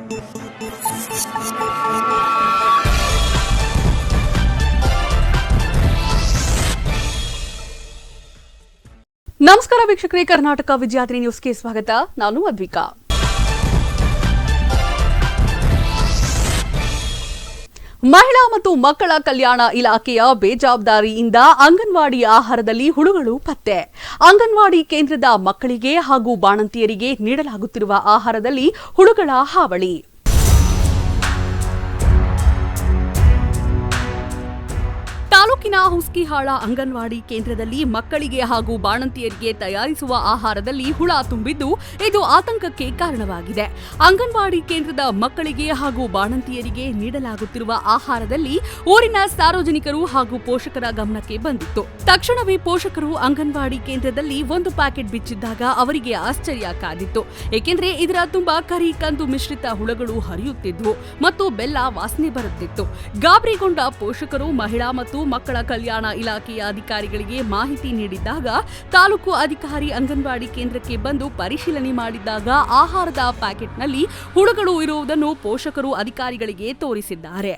ನಮಸ್ಕಾರ ವೀಕ್ಷಕರೇ, ಕರ್ನಾಟಕ ವಿದ್ಯಾರ್ಥಿ ನ್ಯೂಸ್ಗೆ ಸ್ವಾಗತ. ನಾನು ಅದ್ವಿಕಾ. ಮಹಿಳಾ ಮತ್ತು ಮಕ್ಕಳ ಕಲ್ಯಾಣ ಇಲಾಖೆಯ ಬೇಜವಾಬ್ದಾರಿಯಿಂದ ಅಂಗನವಾಡಿ ಆಹಾರದಲ್ಲಿ ಹುಳುಗಳು ಪತ್ತೆ. ಅಂಗನವಾಡಿ ಕೇಂದ್ರದ ಮಕ್ಕಳಿಗೆ ಹಾಗೂ ಬಾಣಂತಿಯರಿಗೆ ನೀಡಲಾಗುತ್ತಿರುವ ಆಹಾರದಲ್ಲಿ ಹುಳುಗಳ ಹಾವಳಿ. ತಾಲೂಕಿನ ಹುಸ್ಕಿಹಾಳ ಅಂಗನವಾಡಿ ಕೇಂದ್ರದಲ್ಲಿ ಮಕ್ಕಳಿಗೆ ಹಾಗೂ ಬಾಣಂತಿಯರಿಗೆ ತಯಾರಿಸುವ ಆಹಾರದಲ್ಲಿ ಹುಳ ತುಂಬಿದ್ದು ಇದು ಆತಂಕಕ್ಕೆ ಕಾರಣವಾಗಿದೆ. ಅಂಗನವಾಡಿ ಕೇಂದ್ರದ ಮಕ್ಕಳಿಗೆ ಹಾಗೂ ಬಾಣಂತಿಯರಿಗೆ ನೀಡಲಾಗುತ್ತಿರುವ ಆಹಾರದಲ್ಲಿ ಊರಿನ ಸಾರ್ವಜನಿಕರು ಹಾಗೂ ಪೋಷಕರ ಗಮನಕ್ಕೆ ಬಂದಿತ್ತು. ತಕ್ಷಣವೇ ಪೋಷಕರು ಅಂಗನವಾಡಿ ಕೇಂದ್ರದಲ್ಲಿ ಒಂದು ಪ್ಯಾಕೆಟ್ ಬಿಚ್ಚಿದ್ದಾಗ ಅವರಿಗೆ ಆಶ್ಚರ್ಯ ಕಾದಿತ್ತು. ಏಕೆಂದರೆ ಇದರ ತುಂಬಾ ಕರಿ ಕಂದು ಮಿಶ್ರಿತ ಹುಳಗಳು ಹರಿಯುತ್ತಿದ್ವು ಮತ್ತು ಬೆಲ್ಲ ವಾಸನೆ ಬರುತ್ತಿತ್ತು. ಗಾಬರಿಗೊಂಡ ಪೋಷಕರು ಮಹಿಳಾ ಮತ್ತು ಮಕ್ಕಳ ಕಲ್ಯಾಣ ಇಲಾಖೆಯ ಅಧಿಕಾರಿಗಳಿಗೆ ಮಾಹಿತಿ ನೀಡಿದ್ದಾಗ ತಾಲೂಕು ಅಧಿಕಾರಿ ಅಂಗನವಾಡಿ ಕೇಂದ್ರಕ್ಕೆ ಬಂದು ಪರಿಶೀಲನೆ ಮಾಡಿದ್ದಾಗ ಆಹಾರದ ಪ್ಯಾಕೆಟ್ನಲ್ಲಿ ಹುಳುಗಳು ಇರುವುದನ್ನು ಪೋಷಕರು ಅಧಿಕಾರಿಗಳಿಗೆ ತೋರಿಸಿದ್ದಾರೆ.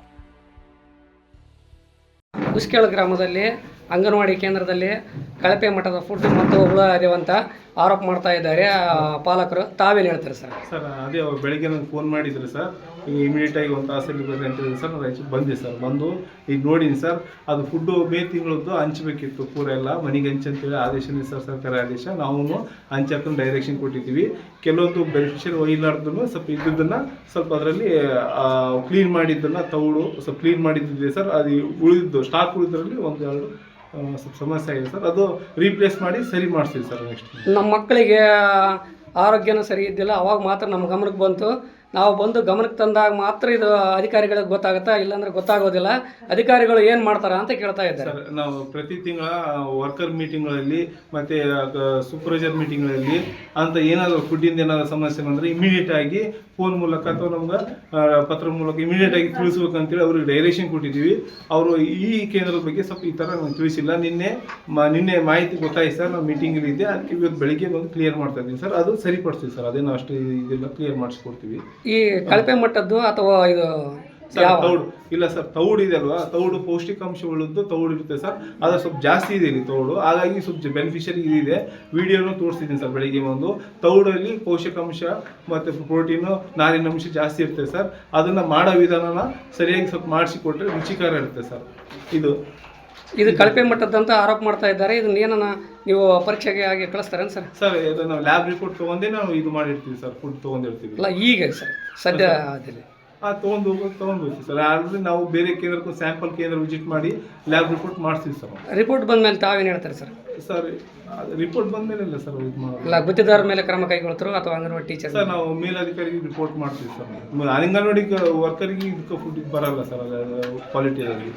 ಹುಸ್ಕಿಹಾಳ ಗ್ರಾಮದಲ್ಲಿ ಅಂಗನವಾಡಿ ಕೇಂದ್ರದಲ್ಲಿ ಕಳಪೆ ಮಟ್ಟದ ಫುಡ್ ಮತ್ತು ಹುಳ ಇದೆವಂತ ಆರೋಪ ಮಾಡ್ತಾ ಇದ್ದಾರೆ ಪಾಲಕರು. ತಾವೇನು ಹೇಳ್ತಾರೆ ಸರ್? ಸರ್ ಅದೇ ಅವ್ರು ಬೆಳಿಗ್ಗೆ ನನಗೆ ಫೋನ್ ಮಾಡಿದ್ರು ಸರ್, ಈಗ ಇಮಿಡಿಯೇಟಾಗಿ ಒಂದು ತಾಸಲ್ಲಿ ಬರ್ರಿ ಅಂತ ಹೇಳಿದ್ರು ಸರ್. ನಾನು ರಾಯಚೂರು ಬಂದೆ ಸರ್. ಬಂದು ಈಗ ನೋಡಿನಿ ಸರ್, ಅದು ಫುಡ್ಡು ಮೇ ತಿಂಗಳದ್ದು ಹಂಚಬೇಕಿತ್ತು ಪೂರ ಎಲ್ಲ ಮನೆಗೆ ಹಂಚಂತೇಳಿ ಆದೇಶನೇ ಸರ್, ಸರ್ಕಾರ ಆದೇಶ. ನಾವು ಹಂಚಾಕೊಂಡು ಡೈರೆಕ್ಷನ್ ಕೊಟ್ಟಿದ್ದೀವಿ. ಕೆಲವೊಂದು ಬೆನಿಫಿಷರಿ ಒಯ್ಲಾರ್ದು ಸ್ವಲ್ಪ ಇದ್ದದನ್ನು ಸ್ವಲ್ಪ ಅದರಲ್ಲಿ ಕ್ಲೀನ್ ಮಾಡಿದ್ದನ್ನು ತೌಡು ಸ್ವಲ್ಪ ಕ್ಲೀನ್ ಮಾಡಿದ್ದಿದೆ ಸರ್. ಅದು ಉಳಿದಿದ್ದು ಸ್ಟಾಕ್ ಉಳಿದ್ರಲ್ಲಿ ಒಂದು ಎರಡು ಸ್ವಲ್ಪ ಸಮಸ್ಯೆ ಆಗಿದೆ ಸರ್. ಅದು ರೀಪ್ಲೇಸ್ ಮಾಡಿ ಸರಿ ಮಾಡಿಸ್ತೀವಿ ಸರ್. ನೆಕ್ಸ್ಟ್ ನಮ್ಮ ಮಕ್ಕಳಿಗೆ ಆರೋಗ್ಯನೂ ಸರಿ ಇದ್ದಿಲ್ಲ, ಅವಾಗ ಮಾತ್ರ ನಮ್ಮ ಗಮನಕ್ಕೆ ಬಂತು. ನಾವು ಬಂದು ಗಮನಕ್ಕೆ ತಂದಾಗ ಮಾತ್ರ ಇದು ಅಧಿಕಾರಿಗಳಿಗೆ ಗೊತ್ತಾಗುತ್ತಾ, ಇಲ್ಲಾಂದ್ರೆ ಗೊತ್ತಾಗೋದಿಲ್ಲ. ಅಧಿಕಾರಿಗಳು ಏನು ಮಾಡ್ತಾರ ಅಂತ ಕೇಳ್ತಾ ಇದ್ದಾರೆ ಸರ್. ನಾವು ಪ್ರತಿ ತಿಂಗಳ ವರ್ಕರ್ ಮೀಟಿಂಗ್ಗಳಲ್ಲಿ ಮತ್ತು ಸೂಪರ್ವೈಸರ್ ಮೀಟಿಂಗ್ಗಳಲ್ಲಿ ಅಂತ ಏನಾದರೂ ಫುಡ್ಡಿಂದ ಏನಾದರೂ ಸಮಸ್ಯೆ ಬಂದರೆ ಇಮಿಡಿಯೇಟ್ ಆಗಿ ಫೋನ್ ಮೂಲಕ ಅಥವಾ ನಮ್ಗೆ ಪತ್ರ ಮೂಲಕ ಇಮಿಡಿಯೇಟ್ ಆಗಿ ತಿಳಿಸ್ಬೇಕಂತೇಳಿ ಅವ್ರಿಗೆ ಡೈರೆಕ್ಷನ್ ಕೊಟ್ಟಿದ್ದೀವಿ. ಅವರು ಈ ಕೇಂದ್ರದ ಬಗ್ಗೆ ಸ್ವಲ್ಪ ಈ ಥರ ನಾನು ತಿಳಿಸಿಲ್ಲ. ನಿನ್ನೆ ಮಾಹಿತಿ ಗೊತ್ತಾಯ್ತು ಸರ್. ನಾವು ಮೀಟಿಂಗಲ್ಲಿದ್ದೆ, ಅದಕ್ಕೆ ಇವತ್ತು ಬೆಳಿಗ್ಗೆ ಬಂದು ಕ್ಲಿಯರ್ ಮಾಡ್ತಾ ಇದ್ದೀವಿ ಸರ್. ಅದು ಸರಿಪಡಿಸ್ತೀವಿ ಸರ್. ಅದೇನು ಅಷ್ಟು ಇದೆಲ್ಲ ಕ್ಲಿಯರ್ ಮಾಡಿಸ್ಕೊಡ್ತೀವಿ. ಈ ಕಳಪೆ ಮಟ್ಟದ್ದು ಅಥವಾ ಇದು ತೌಡು ಇಲ್ಲ ಸರ್, ತೌಡು ಇದೆ ಅಲ್ವಾ, ತೌಡು ಪೌಷ್ಟಿಕಾಂಶಗಳದ್ದು ತೌಡು ಇರುತ್ತೆ ಸರ್. ಅದು ಸ್ವಲ್ಪ ಜಾಸ್ತಿ ಇದೆ ಇಲ್ಲಿ ತೌಡು, ಹಾಗಾಗಿ ಸ್ವಲ್ಪ ಬೆನಿಫಿಷರಿ ಇದೆ. ವಿಡಿಯೋನು ತೋರಿಸ್ತಿದ್ದೀನಿ ಸರ್. ಬೆಳಿಗ್ಗೆ ಒಂದು ತೌಡಲ್ಲಿ ಪೋಷಕಾಂಶ ಮತ್ತು ಪ್ರೋಟೀನು ನಾರಿನಂಶ ಜಾಸ್ತಿ ಇರುತ್ತೆ ಸರ್. ಅದನ್ನು ಮಾಡೋ ವಿಧಾನನ ಸರಿಯಾಗಿ ಸ್ವಲ್ಪ ಮಾಡಿಸಿಕೊಟ್ರೆ ರುಚಿಕರ ಇರುತ್ತೆ ಸರ್. ಇದು ಕಳಪೆ ಮಟ್ಟದಂತ ಆರೋಪ ಮಾಡ್ತಾ ಇದ್ದಾರೆ. ಇದನ್ನ ಏನನ್ನ ನೀವು ಪರೀಕ್ಷೆಗೆ ಆಗಿ ಕಳಿಸ್ತಾರೆ ಸರ್? ಸರ್ ಇದು ನಾವು ಲ್ಯಾಬ್ ರಿಪೋರ್ಟ್ ತೊಗೊಂಡೇ ನಾವು ಇದು ಮಾಡಿರ್ತೀವಿ ಸರ್, ಫುಡ್ ತೊಗೊಂಡಿರ್ತೀವಿ. ಅಲ್ಲ ಈಗ ಸರ್ ಸದ್ಯ ಅದಿಲ್ಲ ತೊಗೊಂಡು ಹೋಗ್ತೀವಿ ಸರ್. ಆಲ್ರೆಡಿ ನಾವು ಬೇರೆ ಕೇಂದ್ರಕ್ಕೂ ಸ್ಯಾಂಪಲ್ ಕೇಂದ್ರ ವಿಸಿಟ್ ಮಾಡಿ ಲ್ಯಾಬ್ ರಿಪೋರ್ಟ್ ಮಾಡಿಸ್ತೀವಿ ಸರ್. ರಿಪೋರ್ಟ್ ಬಂದಮೇಲೆ ತಾವೇನು ಹೇಳ್ತಾರೆ ಸರ್? ಸರ್ ರಿಪೋರ್ಟ್ ಬಂದಮೇಲೆ ಇಲ್ಲ ಸರ್ ಇದು ಮಾಡೋದು. ಇಲ್ಲ ಗುತ್ತಿದಾರ ಮೇಲೆ ಕ್ರಮ ಕೈಗೊಳ್ತಾರೋ ಅಥವಾ ಅಂಗನವಾಡಿ ಟೀಚರ್? ಸರ್ ನಾವು ಮೇಲಧಿಕಾರಿಗೆ ರಿಪೋರ್ಟ್ ಮಾಡ್ತೀವಿ ಸರ್. ಅಂಗನವಾಡಿ ವರ್ಕರಿಗೆ ಇದಕ್ಕೆ ಫುಡ್ ಬರಲ್ಲ ಸರ್, ಅದು ಕ್ವಾಲಿಟಿಯಾಗಿ.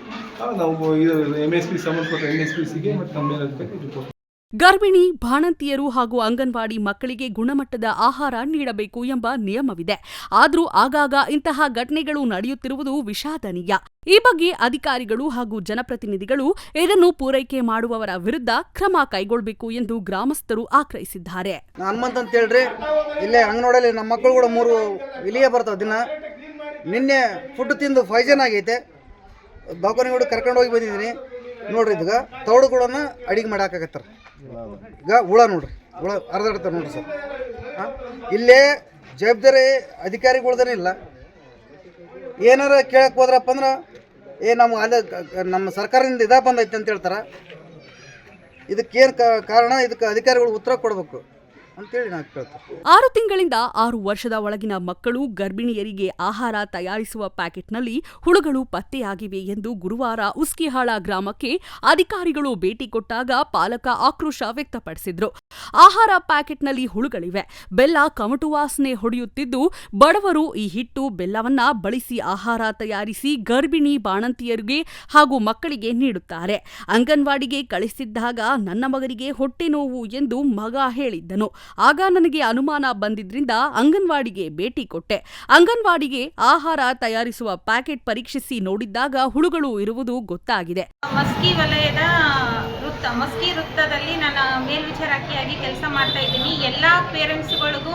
ನಾವು ಇದು MSP ಸಂಬಂಧಪಟ್ಟ NSPCಗೆ ಮತ್ತು ನಮ್ಮ ಮೇಲಧಿಕಾರಿಗೆ ರಿಪೋರ್ಟ್. ಗರ್ಭಿಣಿ, ಬಾಣಂತಿಯರು ಹಾಗೂ ಅಂಗನವಾಡಿ ಮಕ್ಕಳಿಗೆ ಗುಣಮಟ್ಟದ ಆಹಾರ ನೀಡಬೇಕು ಎಂಬ ನಿಯಮವಿದೆ. ಆದರೂ ಆಗಾಗ ಇಂತಹ ಘಟನೆಗಳು ನಡೆಯುತ್ತಿರುವುದು ವಿಷಾದನೀಯ. ಈ ಬಗ್ಗೆ ಅಧಿಕಾರಿಗಳು ಹಾಗೂ ಜನಪ್ರತಿನಿಧಿಗಳು ಇದನ್ನು ಪೂರೈಕೆ ಮಾಡುವವರ ವಿರುದ್ಧ ಕ್ರಮ ಕೈಗೊಳ್ಳಬೇಕು ಎಂದು ಗ್ರಾಮಸ್ಥರು ಆಗ್ರಹಿಸಿದ್ದಾರೆ. ಹನುಮಂತ ಅಂತ ಹೇಳ್ರಿ, ಇಲ್ಲೇ ಅಂಗನವಾಡಿಯಲ್ಲಿ ನಮ್ಮ ಮಕ್ಕಳು ಕೂಡ 3 ಇಲಿಗೆ ಬರ್ತಾವೆ ದಿನ. ನಿನ್ನೆ ಫುಡ್ ತಿಂದು ಪಾಯ್ಸನ್ ಆಗೈತೆ. ದವಾಖಾನೆ ಕೂಡ ಕರ್ಕೊಂಡು ಹೋಗಿ ಬಂದಿದ್ದೀನಿ. ನೋಡ್ರಿ, ಇದೀಗ ತೌಡು ಕೂಡ ಅಡಿಗೆ ಮಾಡಿ ಹಾಕಾಕತ್ತಾರ. ಈಗ ಹುಳ ನೋಡ್ರಿ, ಹುಳ ಹರಿದಾಡ್ತಾರೆ ನೋಡ್ರಿ ಸರ್. ಇಲ್ಲೇ ಜವಾಬ್ದಾರಿ ಅಧಿಕಾರಿಗಳ್ದೇ ಇಲ್ಲ. ಏನಾರ ಕೇಳಕ್ಕೆ ಹೋದ್ರಪ್ಪ ಅಂದ್ರೆ ನಮ್ಗೆ ಅಲ್ಲೇ ನಮ್ಮ ಸರ್ಕಾರದಿಂದ ಇದ ಬಂದೈತೆ ಅಂತ ಹೇಳ್ತಾರೆ. ಇದಕ್ಕೇನು ಕಾರಣ, ಇದಕ್ಕೆ ಅಧಿಕಾರಿಗಳು ಉತ್ತರ ಕೊಡಬೇಕು ಅಂತೇಳಿ ನಾನು ಕೇಳ್ತೀನಿ. 6 ತಿಂಗಳಿಂದ 6 ವರ್ಷದ ಒಳಗಿನ ಮಕ್ಕಳು, ಗರ್ಭಿಣಿಯರಿಗೆ ಆಹಾರ ತಯಾರಿಸುವ ಪ್ಯಾಕೆಟ್ನಲ್ಲಿ ಹುಳುಗಳು ಪತ್ತೆಯಾಗಿವೆ ಎಂದು ಗುರುವಾರ ಹುಸ್ಕಿಹಾಳ ಗ್ರಾಮಕ್ಕೆ ಅಧಿಕಾರಿಗಳು ಭೇಟಿ ಕೊಟ್ಟಾಗ ಪಾಲಕ ಆಕ್ರೋಶ ವ್ಯಕ್ತಪಡಿಸಿದ್ರು. ಆಹಾರ ಪ್ಯಾಕೆಟ್ನಲ್ಲಿ ಹುಳುಗಳಿವೆ, ಬೆಲ್ಲ ಕಮಟು ವಾಸನೆ ಹೊಡೆಯುತ್ತಿದ್ದು, ಬಡವರು ಈ ಹಿಟ್ಟು ಬೆಲ್ಲವನ್ನ ಬಳಸಿ ಆಹಾರ ತಯಾರಿಸಿ ಗರ್ಭಿಣಿ, ಬಾಣಂತಿಯರಿಗೆ ಹಾಗೂ ಮಕ್ಕಳಿಗೆ ನೀಡುತ್ತಾರೆ. ಅಂಗನವಾಡಿಗೆ ಕಳಿಸಿದ್ದಾಗ ನನ್ನ ಮಗನಿಗೆ ಹೊಟ್ಟೆ ನೋವು ಎಂದು ಮಗ ಹೇಳಿದ್ದನು. ಆಗ ನನಗೆ ಅನುಮಾನ ಬಂದಿದ್ರಿಂದ ಅಂಗನವಾಡಿಗೆ ಭೇಟಿ ಕೊಟ್ಟೆ. ಅಂಗನವಾಡಿಗೆ ಆಹಾರ ತಯಾರಿಸುವ ಪ್ಯಾಕೆಟ್ ಪರೀಕ್ಷಿಸಿ ನೋಡಿದ್ದಾಗ ಹುಳುಗಳು ಇರುವುದು ಗೊತ್ತಾಗಿದೆ. ಮಸ್ಕಿ ವಲಯದ ಮಸ್ಕಿ ವೃತ್ತದಲ್ಲಿ ನಾನು ಮೇಲ್ವಿಚಾರಕಿಯಾಗಿ ಕೆಲಸ ಮಾಡ್ತಾ ಇದ್ದೀನಿ. ಎಲ್ಲ ಪೇರೆಂಟ್ಸ್ಗಳಿಗೂ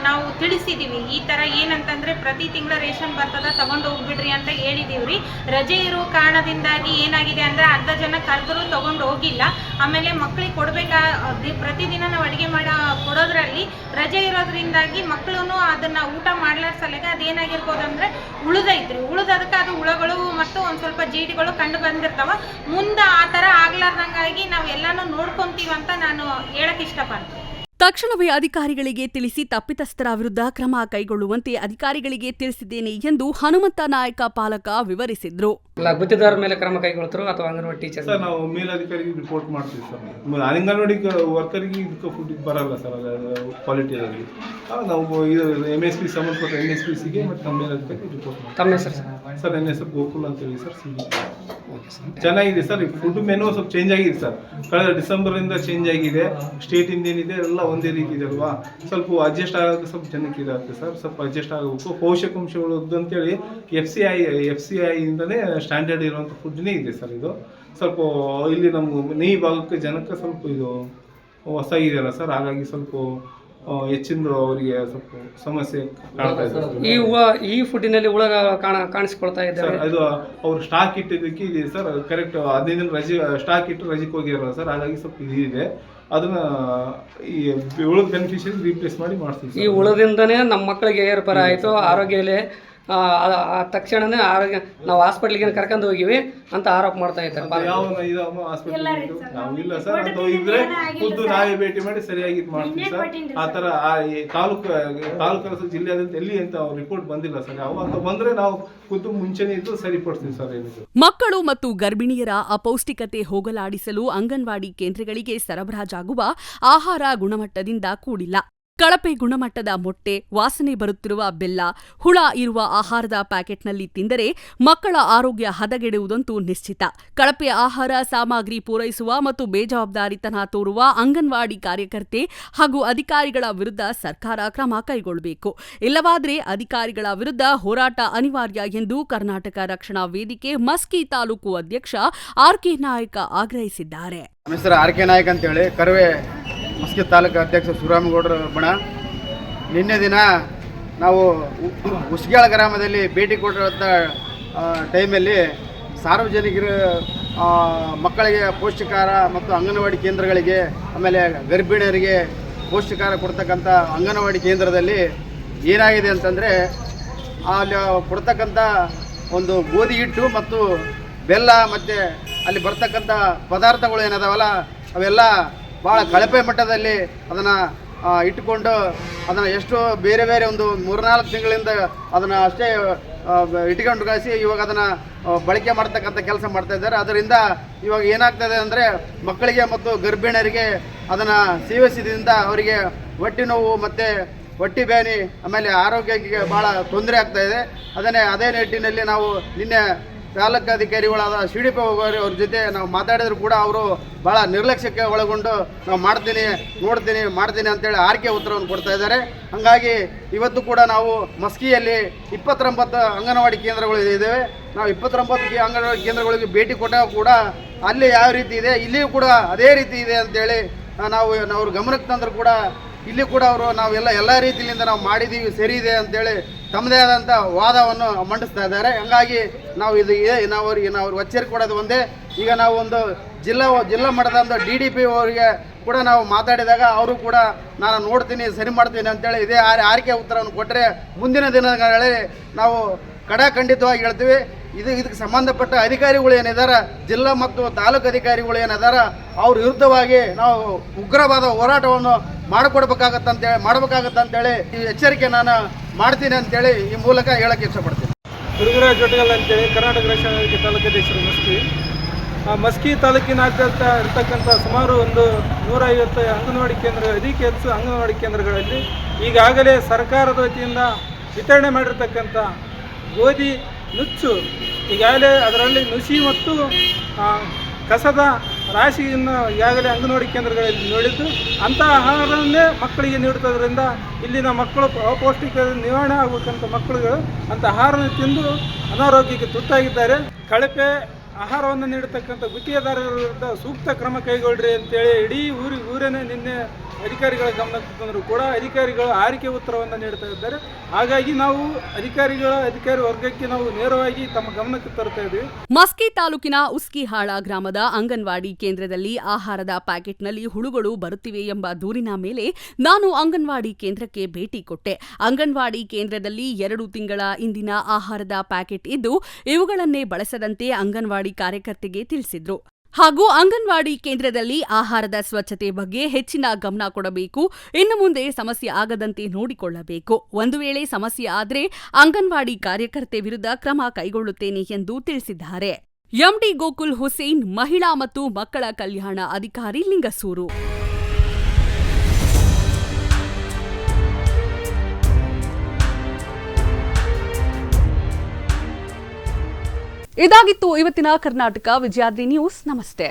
ನಾವು ತಿಳಿಸಿದ್ದೀವಿ, ಈ ಥರ ಏನಂತಂದರೆ ಪ್ರತಿ ತಿಂಗಳು ರೇಷನ್ ಬರ್ತದ ತೊಗೊಂಡು ಹೋಗ್ಬಿಡ್ರಿ ಅಂತ ಹೇಳಿದ್ದೀವಿ ರೀ. ರಜೆ ಇರೋ ಕಾರಣದಿಂದಾಗಿ ಏನಾಗಿದೆ ಅಂದರೆ ಅರ್ಧ ಜನ ಕರೆದರೂ ತೊಗೊಂಡು ಹೋಗಿಲ್ಲ. ಆಮೇಲೆ ಮಕ್ಕಳಿಗೆ ಪ್ರತಿದಿನ ನಾವು ಅಡುಗೆ ಕೊಡೋದ್ರಲ್ಲಿ ರಜೆ ಇರೋದ್ರಿಂದಾಗಿ ಮಕ್ಕಳು ಅದನ್ನು ಊಟ ಮಾಡ್ಲಾರ ಸಲಗೆ ಅದೇನಾಗಿರ್ಬೋದು ಅಂದರೆ ಉಳಿದದಕ್ಕೆ ಅದು ಹುಳಗಳು ಮತ್ತು ಒಂದು ಸ್ವಲ್ಪ ಜೀಡಿಗಳು ಕಂಡು ಬಂದಿರ್ತಾವ. ಮುಂದೆ ಆ ಥರ ಆಗ್ಲಾರ್ದಂಗಾಗಿ ನಾವು ಎಲ್ಲನೂ ನೋಡ್ಕೊತೀವಿ ಅಂತ ನಾನು ಹೇಳಕ್ಕೆ ಇಷ್ಟಪಡ್ತೀನಿ. ತಕ್ಷಣವೇ ಅಧಿಕಾರಿಗಳಿಗೆ ತಿಳಿಸಿ ತಪ್ಪಿತಸ್ಥರ ವಿರುದ್ಧ ಕ್ರಮ ಕೈಗೊಳ್ಳುವಂತೆ ಅಧಿಕಾರಿಗಳಿಗೆ ತಿಳಿಸಿದ್ದೇನೆ ಎಂದು ಹನುಮಂತ ನಾಯಕ ಪಾಲಕ ವಿವರಿಸಿದ್ರು. ಗುತ್ತಿದಾರ ಮೇಲೆ ಕ್ರಮ ಕೈಗೊಳ್ತಾರೋ ಅಥವಾ ಅಂಗನವಾಡಿ ಟೀಚರ್ ಸರ್ ನಾವು ಮೇಲಧಿಕಾರಿಗೆ ರಿಪೋರ್ಟ್ ಮಾಡ್ತೀವಿ ಸರ್. ಅಂಗನವಾಡಿ ವರ್ಕರಿಗೆ ಇದಕ್ಕೆ ಫುಡ್ ಬರಲ್ಲ ಸರ್, ಅದು ಕ್ವಾಲಿಟಿಯಾಗಿ ನಾವು ಇದು MSP ಸಂಬಂಧಪಟ್ಟ NSPCಗೆ ಮತ್ತು ನಮ್ಮ ಮೇಲಧಿಕಾರಿಗೆ ರಿಪೋರ್ಟ್ ಮಾಡ್ತೀವಿ. ತಮ್ಮ ಹೆಸರು ಸರ್ ನನ್ನ ಹೆಸರು ಗೋಕುಲ್ ಅಂತೇಳಿ ಸರ್. ಚೆನ್ನಾಗಿದೆ ಸರ್. ಈ ಫುಡ್ ಮೆನು ಸ್ವಲ್ಪ ಚೇಂಜ್ ಆಗಿದೆ ಸರ್, ಕಳೆದ ಡಿಸೆಂಬರಿಂದ ಚೇಂಜ್ ಆಗಿದೆ. ಸ್ಟೇಟಿಂದ ಏನಿದೆ ಎಲ್ಲ ಒಂದೇ ರೀತಿ ಇದೆ ಅಲ್ವಾ, ಸ್ವಲ್ಪ ಅಡ್ಜಸ್ಟ್ ಆಗೋಕ್ಕೆ ಸ್ವಲ್ಪ ಜನಕ್ಕೆ ಇದಾಗುತ್ತೆ ಸರ್, ಸ್ವಲ್ಪ ಅಡ್ಜಸ್ಟ್ ಆಗಬೇಕು. ಪೋಷಕಾಂಶಗಳು ಅಂತೇಳಿ FCI ಇಂದನೇ ಸ್ಟ್ಯಾಂಡರ್ಡ್ ಇರುವಂಥ ಫುಡ್ನೇ ಇದೆ ಸರ್. ಇದು ಸ್ವಲ್ಪ ಇಲ್ಲಿ ನಮ್ಮ ಈ ಭಾಗಕ್ಕೆ ಜನಕ್ಕೆ ಸ್ವಲ್ಪ ಇದು ಹೊಸ ಇದೆಯಲ್ಲ ಸರ್, ಹಾಗಾಗಿ ಸ್ವಲ್ಪ ಹೆಚ್ಚಿನ ಅವರಿಗೆ ಸ್ವಲ್ಪ ಸಮಸ್ಯೆ ಕಾಣ್ತಾ ಇದೆ. ಈ ಫುಡ್ಡಿನಲ್ಲಿ ಹುಳ ಕಾಣಿಸ್ಕೊಳ್ತಾ ಇದ್ದಾರೆ. ಅದು ಅವ್ರು ಸ್ಟಾಕ್ ಇಟ್ಟಿದ್ದಕ್ಕೆ ಇದೆ ಸರ್, ಕರೆಕ್ಟ್ 15 ದಿನ ರಜೆ ಸ್ಟಾಕ್ ಇಟ್ಟು ರಜೆಗೆ ಹೋಗಿರಲ್ಲ ಸರ್, ಹಾಗಾಗಿ ಸ್ವಲ್ಪ ಇದಿದೆ. ಅದನ್ನ ಈ ಉಳಿದ ಬೆನಿಫಿಷಿಯರಿ ರೀಪ್ಲೇಸ್ ಮಾಡಿ ಮಾಡ್ತೀವಿ. ಈ ಹುಳದಿಂದನೇ ನಮ್ಮ ಮಕ್ಕಳಿಗೆ ಏರ್ಪಾರ ಆಯಿತು, ಆರೋಗ್ಯದಲ್ಲಿ ತಕ್ಷಣನೇ ಆರೋಗ್ಯ ನಾವು ಹಾಸ್ಪಿಟ್ಲಿಗೆ ಕರ್ಕೊಂಡು ಹೋಗಿವಿ ಅಂತ ಆರೋಪ ಮಾಡ್ತಾ ಇದ್ದಾರೆ. ನಾವು ಇಲ್ಲ ಸರ್, ಅಂತ ಇದ್ರೆ ಖುದ್ದು ನಾವೇ ಭೇಟಿ ಮಾಡಿ ಸರಿಯಾಗಿ ಮಾಡ್ತೀವಿ ಸರ್. ಆ ಥರ ತಾಲೂಕು ಜಿಲ್ಲೆಯಾದಂತ ಎಲ್ಲಿ ಅಂತ ರಿಪೋರ್ಟ್ ಬಂದಿಲ್ಲ ಸರ್. ಅವು ಅಂತ ಬಂದ್ರೆ ನಾವು ಖುದ್ದು ಮುಂಚೆನೇ ಇದ್ದು ಸರಿಪಡಿಸ್ತೀವಿ ಸರ್. ಏನಿದೆ ಮಕ್ಕಳು ಮತ್ತು ಗರ್ಭಿಣಿಯರ ಅಪೌಷ್ಟಿಕತೆ ಹೋಗಲಾಡಿಸಲು ಅಂಗನವಾಡಿ ಕೇಂದ್ರಗಳಿಗೆ ಸರಬರಾಜಾಗುವ ಆಹಾರ ಗುಣಮಟ್ಟದಿಂದ ಕೂಡಿಲ್ಲ. ಕಳಪೆ ಗುಣಮಟ್ಟದ ಮೊಟ್ಟೆ, ವಾಸನೆ ಬರುತ್ತಿರುವ ಬೆಲ್ಲ, ಹುಳ ಇರುವ ಆಹಾರದ ಪ್ಯಾಕೆಟ್ನಲ್ಲಿ ತಿಂದರೆ ಮಕ್ಕಳ ಆರೋಗ್ಯ ಹದಗೆಡುವುದಂತೂ ನಿಶ್ಚಿತ. ಕಳಪೆ ಆಹಾರ ಸಾಮಗ್ರಿ ಪೂರೈಸುವ ಮತ್ತು ಬೇಜವಾಬ್ದಾರಿತನ ತೋರುವ ಅಂಗನವಾಡಿ ಕಾರ್ಯಕರ್ತೆ ಹಾಗೂ ಅಧಿಕಾರಿಗಳ ವಿರುದ್ಧ ಸರ್ಕಾರ ಕ್ರಮ ಕೈಗೊಳ್ಳಬೇಕು. ಇಲ್ಲವಾದರೆ ಅಧಿಕಾರಿಗಳ ವಿರುದ್ಧ ಹೋರಾಟ ಅನಿವಾರ್ಯ ಎಂದು ಕರ್ನಾಟಕ ರಕ್ಷಣಾ ವೇದಿಕೆ ಮಸ್ಕಿ ತಾಲೂಕು ಅಧ್ಯಕ್ಷ RK ನಾಯಕ ಆಗ್ರಹಿಸಿದ್ದಾರೆ. ನಮ್ಮ ಹೆಸರು RK ನಾಯಕ್ ಅಂತೇಳಿ, ಕರ್ವೆ ಮಸ್ಕಿ ತಾಲೂಕು ಅಧ್ಯಕ್ಷ ಶಿವರಾಮಗೌಡರ ಬಣ. ನಿನ್ನೆ ದಿನ ನಾವು ಉಸ್ಗ್ಯಾಳ ಗ್ರಾಮದಲ್ಲಿ ಭೇಟಿ ಕೊಟ್ಟಿರುವಂಥ ಟೈಮಲ್ಲಿ ಸಾರ್ವಜನಿಕರು ಮಕ್ಕಳಿಗೆ ಪೌಷ್ಟಿಕಾರ ಮತ್ತು ಅಂಗನವಾಡಿ ಕೇಂದ್ರಗಳಿಗೆ, ಆಮೇಲೆ ಗರ್ಭಿಣಿಯರಿಗೆ ಪೌಷ್ಟಿಕಾರ ಕೊಡ್ತಕ್ಕಂಥ ಅಂಗನವಾಡಿ ಕೇಂದ್ರದಲ್ಲಿ ಏನಾಗಿದೆ ಅಂತಂದರೆ ಅಲ್ಲಿ ಕೊಡ್ತಕ್ಕಂಥ ಒಂದು ಗೋಧಿ ಹಿಟ್ಟು ಮತ್ತು ಬೆಲ್ಲ ಮತ್ತು ಅಲ್ಲಿ ಬರ್ತಕ್ಕಂಥ ಪದಾರ್ಥಗಳು ಏನದಾವಲ್ಲ ಅವೆಲ್ಲ ಭಾಳ ಕಳಪೆ ಮಟ್ಟದಲ್ಲಿ ಅದನ್ನು ಇಟ್ಟುಕೊಂಡು ಅದನ್ನು ಎಷ್ಟು ಬೇರೆ ಬೇರೆ ಒಂದು 3-4 ತಿಂಗಳಿಂದ ಅದನ್ನು ಅಷ್ಟೇ ಇಟ್ಕೊಂಡು ಕಳಿಸಿ ಇವಾಗ ಅದನ್ನು ಬಳಕೆ ಮಾಡ್ತಕ್ಕಂಥ ಕೆಲಸ ಮಾಡ್ತಾಯಿದ್ದಾರೆ. ಅದರಿಂದ ಇವಾಗ ಏನಾಗ್ತದೆ ಅಂದರೆ ಮಕ್ಕಳಿಗೆ ಮತ್ತು ಗರ್ಭಿಣಿಯರಿಗೆ ಅದನ್ನು ಸೇವಿಸಿದ್ರಿಂದ ಅವರಿಗೆ ಹೊಟ್ಟೆ ನೋವು ಮತ್ತು ಹೊಟ್ಟೆ ಬ್ಯಾನಿ, ಆಮೇಲೆ ಆರೋಗ್ಯಕ್ಕೆ ಭಾಳ ತೊಂದರೆ ಆಗ್ತಾಯಿದೆ. ಅದೇ ನಿಟ್ಟಿನಲ್ಲಿ ನಾವು ನಿನ್ನೆ ತಾಲೂಕು ಅಧಿಕಾರಿಗಳಾದ CDP ಅವ್ರ ಜೊತೆ ನಾವು ಮಾತಾಡಿದ್ರು ಕೂಡ ಅವರು ಭಾಳ ನಿರ್ಲಕ್ಷ್ಯಕ್ಕೆ ಒಳಗೊಂಡು ನಾವು ಮಾಡ್ತೀನಿ ಅಂತೇಳಿ ಆರ್ಕೆ ಉತ್ತರವನ್ನು ಕೊಡ್ತಾ ಇದ್ದಾರೆ. ಹಾಗಾಗಿ ಇವತ್ತು ಕೂಡ ನಾವು ಮಸ್ಕಿಯಲ್ಲಿ 29 ಅಂಗನವಾಡಿ ಕೇಂದ್ರಗಳು ಇದ್ದೇವೆ. ನಾವು 29 ಅಂಗನವಾಡಿ ಕೇಂದ್ರಗಳಿಗೆ ಭೇಟಿ ಕೊಟ್ಟಾಗ ಕೂಡ ಅಲ್ಲಿ ಯಾವ ರೀತಿ ಇದೆ ಇಲ್ಲಿಯೂ ಕೂಡ ಅದೇ ರೀತಿ ಇದೆ ಅಂತೇಳಿ ನಾವು ಅವ್ರ ಗಮನಕ್ಕೆ ತಂದರೂ ಕೂಡ ಇಲ್ಲಿ ಕೂಡ ಅವರು ನಾವೆಲ್ಲ ಎಲ್ಲ ರೀತಿಯಿಂದ ನಾವು ಮಾಡಿದ್ದೀವಿ, ಸರಿ ಇದೆ ಅಂತೇಳಿ ತಮ್ಮದೇ ಆದಂಥ ವಾದವನ್ನು ಮಂಡಿಸ್ತಾ ಇದ್ದಾರೆ. ಹಂಗಾಗಿ ನಾವು ನಾವು ಎಚ್ಚರಿಕೆ ಕೊಡೋದು ಒಂದೇ. ಈಗ ನಾವು ಒಂದು ಜಿಲ್ಲಾ ಮಟ್ಟದ DDP ಅವರಿಗೆ ಕೂಡ ನಾವು ಮಾತಾಡಿದಾಗ ಅವರು ಕೂಡ ನಾನು ನೋಡ್ತೀನಿ, ಸರಿ ಮಾಡ್ತೀನಿ ಅಂತೇಳಿ ಇದೇ ಆರ್ಕೆ ಉತ್ತರವನ್ನು ಕೊಟ್ಟರೆ ಮುಂದಿನ ದಿನಗಳಲ್ಲಿ ನಾವು ಖಂಡಿತವಾಗಿ ಹೇಳ್ತೀವಿ. ಇದಕ್ಕೆ ಸಂಬಂಧಪಟ್ಟ ಅಧಿಕಾರಿಗಳು ಏನಿದಾರ, ಜಿಲ್ಲಾ ಮತ್ತು ತಾಲೂಕು ಅಧಿಕಾರಿಗಳು ಏನಿದಾರ, ಅವ್ರ ವಿರುದ್ಧವಾಗಿ ನಾವು ಉಗ್ರವಾದ ಹೋರಾಟವನ್ನು ಮಾಡಬೇಕಾಗತ್ತಂತೇಳಿ ಈ ಎಚ್ಚರಿಕೆ ನಾನು ಮಾಡ್ತೀನಿ ಅಂತೇಳಿ ಈ ಮೂಲಕ ಹೇಳಕ್ಕೆ ಇಷ್ಟಪಡ್ತೀನಿ. ಗುರುರಾಜ್ ಜೊಟಗಲ್ ಅಂತೇಳಿ ಕರ್ನಾಟಕ ರಕ್ಷಣಾ ವೇದಿಕೆ ತಾಲೂಕಾಧ್ಯಕ್ಷರು ಮಸ್ಕಿ ತಾಲೂಕಿನಾದ್ಯಂತ ಇರ್ತಕ್ಕಂಥ ಸುಮಾರು ಒಂದು 150 ಅಂಗನವಾಡಿ ಅದಕ್ಕೆ ಹೆಚ್ಚು ಅಂಗನವಾಡಿ ಕೇಂದ್ರಗಳಲ್ಲಿ ಈಗಾಗಲೇ ಸರ್ಕಾರದ ವತಿಯಿಂದ ವಿತರಣೆ ಮಾಡಿರ್ತಕ್ಕಂಥ ಗೋಧಿ ನುಚ್ಚು ಈಗಾಗಲೇ ಅದರಲ್ಲಿ ನುಸಿ ಮತ್ತು ಕಸದ ರಾಶಿಯನ್ನು ಈಗಾಗಲೇ ಅಂಗನವಾಡಿ ಕೇಂದ್ರಗಳಲ್ಲಿ ನೋಡಿದ್ದು ಅಂಥ ಆಹಾರವನ್ನೇ ಮಕ್ಕಳಿಗೆ ನೀಡುತ್ತದರಿಂದ ಇಲ್ಲಿನ ಮಕ್ಕಳು ಅಪೌಷ್ಟಿಕ ನಿವಾರಣೆ ಆಗಬೇಕಂತ ಮಕ್ಕಳುಗಳು ಅಂಥ ಆಹಾರವನ್ನು ತಿಂದು ಅನಾರೋಗ್ಯಕ್ಕೆ ತುತ್ತಾಗಿದ್ದಾರೆ. ಕಳಪೆ ಆಹಾರವನ್ನು ನೀಡತಕ್ಕಂಥ ಗುತ್ತಿಗೆದಾರರ ವಿರುದ್ಧ ಸೂಕ್ತ ಕ್ರಮ ಕೈಗೊಳ್ಳ್ರಿ ಅಂತೇಳಿ ಇಡೀ ಊರೇನೆ ನಿನ್ನೆ ಅಧಿಕಾರಿಗಳ ಗಮನಕ್ಕೆ ತಂದರೂ ಕೂಡ ಅಧಿಕಾರಿಗಳು ಆರಿಕೆ ಉತ್ತರವನ್ನು ನೀಡ್ತಾ ಇದ್ದಾರೆ. ಹಾಗಾಗಿ ನಾವು ಅಧಿಕಾರಿ ವರ್ಗಕ್ಕೆ ನಾವು ನೇರವಾಗಿ ತಮ್ಮ ಗಮನಕ್ಕೆ ತರ್ತಾ ಇದ್ದೀವಿ. ಮಸ್ಕಿ ತಾಲೂಕಿನ ಉಸ್ಕಿಹಾಳ ಗ್ರಾಮದ ಅಂಗನವಾಡಿ ಕೇಂದ್ರದಲ್ಲಿ ಆಹಾರದ ಪ್ಯಾಕೆಟ್ನಲ್ಲಿ ಹುಳುಗಳು ಬರುತ್ತಿವೆ ಎಂಬ ದೂರಿನ ಮೇಲೆ ನಾನು ಅಂಗನವಾಡಿ ಕೇಂದ್ರಕ್ಕೆ ಭೇಟಿ ಕೊಟ್ಟೆ. ಅಂಗನವಾಡಿ ಕೇಂದ್ರದಲ್ಲಿ 2 ತಿಂಗಳ ಇಂದಿನ ಆಹಾರದ ಪ್ಯಾಕೆಟ್ ಇದ್ದು ಇವುಗಳನ್ನೇ ಬಳಸದಂತೆ ಅಂಗನವಾಡಿ ಕಾರ್ಯಕರ್ತೆಗೆ ತಿಳಿಸಿದ್ರು. ಹಾಗೂ ಅಂಗನವಾಡಿ ಕೇಂದ್ರದಲ್ಲಿ ಆಹಾರದ ಸ್ವಚ್ಛತೆ ಬಗ್ಗೆ ಹೆಚ್ಚಿನ ಗಮನ ಕೊಡಬೇಕು. ಇನ್ನು ಮುಂದೆ ಸಮಸ್ಯೆ ಆಗದಂತೆ ನೋಡಿಕೊಳ್ಳಬೇಕು. ಒಂದು ವೇಳೆ ಸಮಸ್ಯೆ ಆದರೆ ಅಂಗನವಾಡಿ ಕಾರ್ಯಕರ್ತೆ ವಿರುದ್ಧ ಕ್ರಮ ಕೈಗೊಳ್ಳುತ್ತೇನೆ ಎಂದು ತಿಳಿಸಿದ್ದಾರೆ. ಎಂಡಿ ಗೋಕುಲ್ ಹುಸೇನ್, ಮಹಿಳಾ ಮತ್ತು ಮಕ್ಕಳ ಕಲ್ಯಾಣ ಅಧಿಕಾರಿ, ಲಿಂಗಸೂರು. ಇದಾಗಿತ್ತು ಇವತ್ತಿನ ಕರ್ನಾಟಕ ವಿಜಯಾದ್ರಿ ನ್ಯೂಸ್. ನಮಸ್ತೆ.